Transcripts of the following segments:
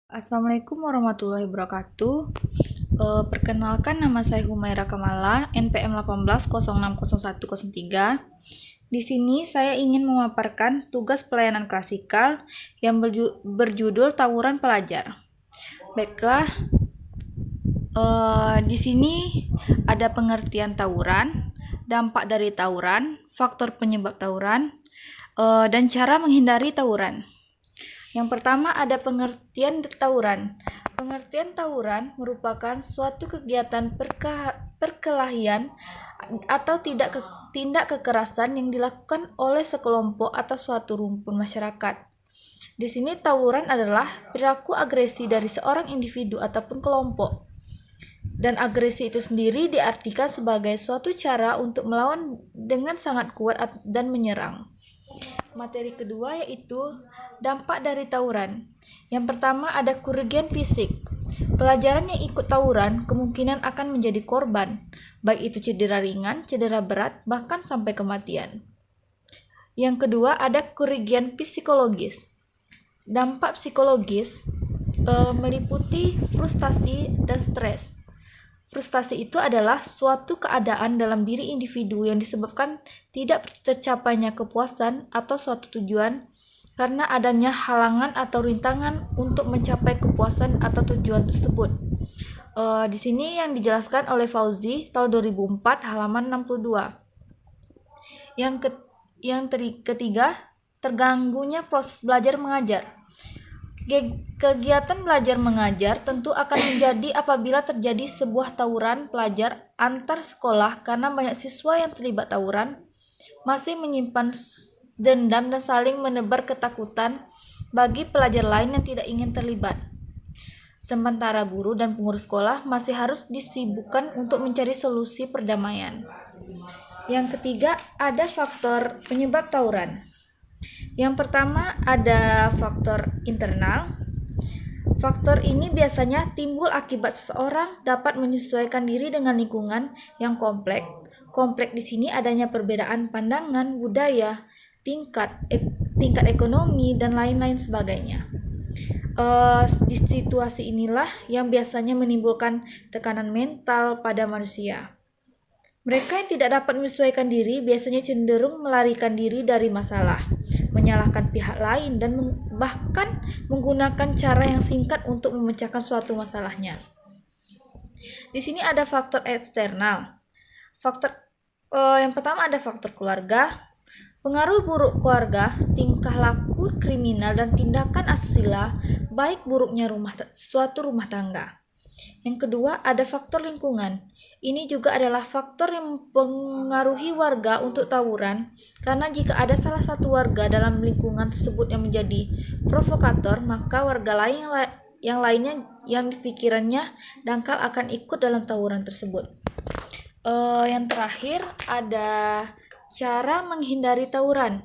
Assalamualaikum warahmatullahi wabarakatuh. Perkenalkan, nama saya Humaira Kamala, NPM 18060103. Di sini saya ingin memaparkan tugas pelayanan klasikal yang berjudul Tawuran Pelajar. Baiklah, di sini ada pengertian tawuran, dampak dari tawuran, faktor penyebab tawuran, dan cara menghindari tawuran. Yang pertama ada pengertian tawuran. Pengertian tawuran merupakan suatu kegiatan perkelahian atau tindak kekerasan yang dilakukan oleh sekelompok atau suatu rumpun masyarakat. Di sini tawuran adalah perilaku agresi dari seorang individu ataupun kelompok. Dan agresi itu sendiri diartikan sebagai suatu cara untuk melawan dengan sangat kuat dan menyerang. Materi kedua yaitu dampak dari tawuran. Yang pertama ada kerugian fisik. Pelajaran yang ikut tawuran kemungkinan akan menjadi korban, baik itu cedera ringan, cedera berat, bahkan sampai kematian. Yang kedua ada kerugian psikologis. Dampak psikologis meliputi frustasi dan stres. Frustasi itu adalah suatu keadaan dalam diri individu yang disebabkan tidak tercapainya kepuasan atau suatu tujuan karena adanya halangan atau rintangan untuk mencapai kepuasan atau tujuan tersebut. Di sini yang dijelaskan oleh Fauzi tahun 2004 halaman 62. Yang ketiga, terganggunya proses belajar mengajar. Kegiatan belajar mengajar tentu akan menjadi apabila terjadi sebuah tawuran pelajar antar sekolah karena banyak siswa yang terlibat tawuran masih menyimpan dendam dan saling menebar ketakutan bagi pelajar lain yang tidak ingin terlibat. Sementara guru dan pengurus sekolah masih harus disibukkan untuk mencari solusi perdamaian. Yang ketiga, ada faktor penyebab tawuran. Yang pertama ada faktor internal. Faktor ini biasanya timbul akibat seseorang dapat menyesuaikan diri dengan lingkungan yang kompleks. Kompleks di sini adanya perbedaan pandangan, budaya, tingkat ekonomi, dan lain-lain sebagainya. Di situasi inilah yang biasanya menimbulkan tekanan mental pada manusia. Mereka yang tidak dapat menyesuaikan diri biasanya cenderung melarikan diri dari masalah, menyalahkan pihak lain, dan bahkan menggunakan cara yang singkat untuk memecahkan suatu masalahnya. Di sini ada faktor eksternal. Yang pertama ada faktor keluarga. Pengaruh buruk keluarga, tingkah laku kriminal, dan tindakan asusila, baik buruknya suatu rumah tangga. Yang kedua, ada faktor lingkungan. Ini juga adalah faktor yang mempengaruhi warga untuk tawuran, karena jika ada salah satu warga dalam lingkungan tersebut yang menjadi provokator, maka warga lain yang lainnya yang pikirannya dangkal akan ikut dalam tawuran tersebut. Yang terakhir, ada cara menghindari tawuran.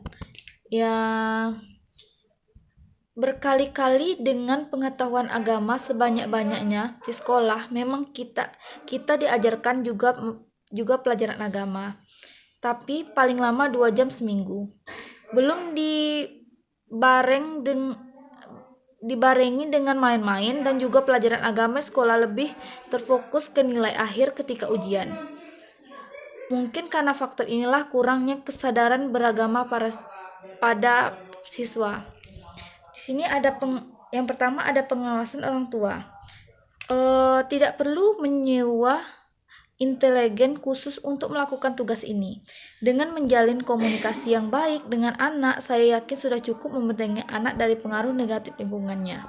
Berkali-kali dengan pengetahuan agama sebanyak-banyaknya di sekolah, memang kita diajarkan juga pelajaran agama, tapi paling lama 2 jam seminggu. Belum dibarengi dengan main-main dan juga pelajaran agama, sekolah lebih terfokus ke nilai akhir ketika ujian. Mungkin karena faktor inilah kurangnya kesadaran beragama pada siswa. Di sini ada yang pertama ada pengawasan orang tua. Tidak perlu menyewa intelijen khusus untuk melakukan tugas ini. Dengan menjalin komunikasi yang baik dengan anak, saya yakin sudah cukup membentengi anak dari pengaruh negatif lingkungannya.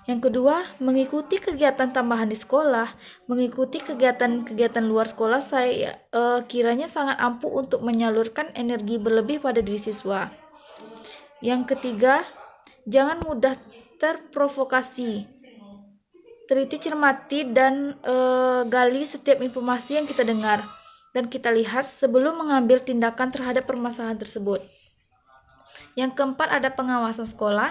Yang kedua, mengikuti kegiatan tambahan di sekolah, mengikuti kegiatan luar sekolah, saya kiranya sangat ampuh untuk menyalurkan energi berlebih pada diri siswa. Yang ketiga, jangan mudah terprovokasi. Teliti, cermati, dan gali setiap informasi yang kita dengar dan kita lihat sebelum mengambil tindakan terhadap permasalahan tersebut. Yang keempat ada pengawasan sekolah.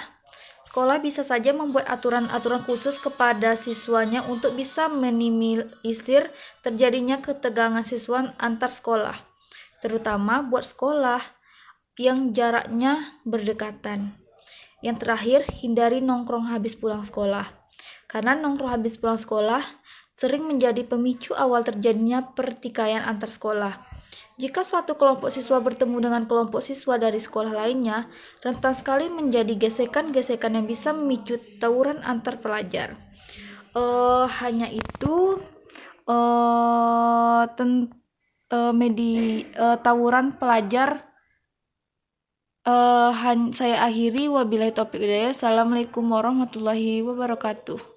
Sekolah bisa saja membuat aturan-aturan khusus kepada siswanya untuk bisa minimalisir terjadinya ketegangan siswa antar sekolah, terutama buat sekolah yang jaraknya berdekatan. Yang terakhir, hindari nongkrong habis pulang sekolah. Karena nongkrong habis pulang sekolah sering menjadi pemicu awal terjadinya pertikaian antar sekolah. Jika suatu kelompok siswa bertemu dengan kelompok siswa dari sekolah lainnya, rentan sekali menjadi gesekan-gesekan yang bisa memicu tawuran antar pelajar. Hanya itu, tawuran pelajar saya akhiri. Wabillahi taufiq hidayah. Assalamualaikum warahmatullahi wabarakatuh.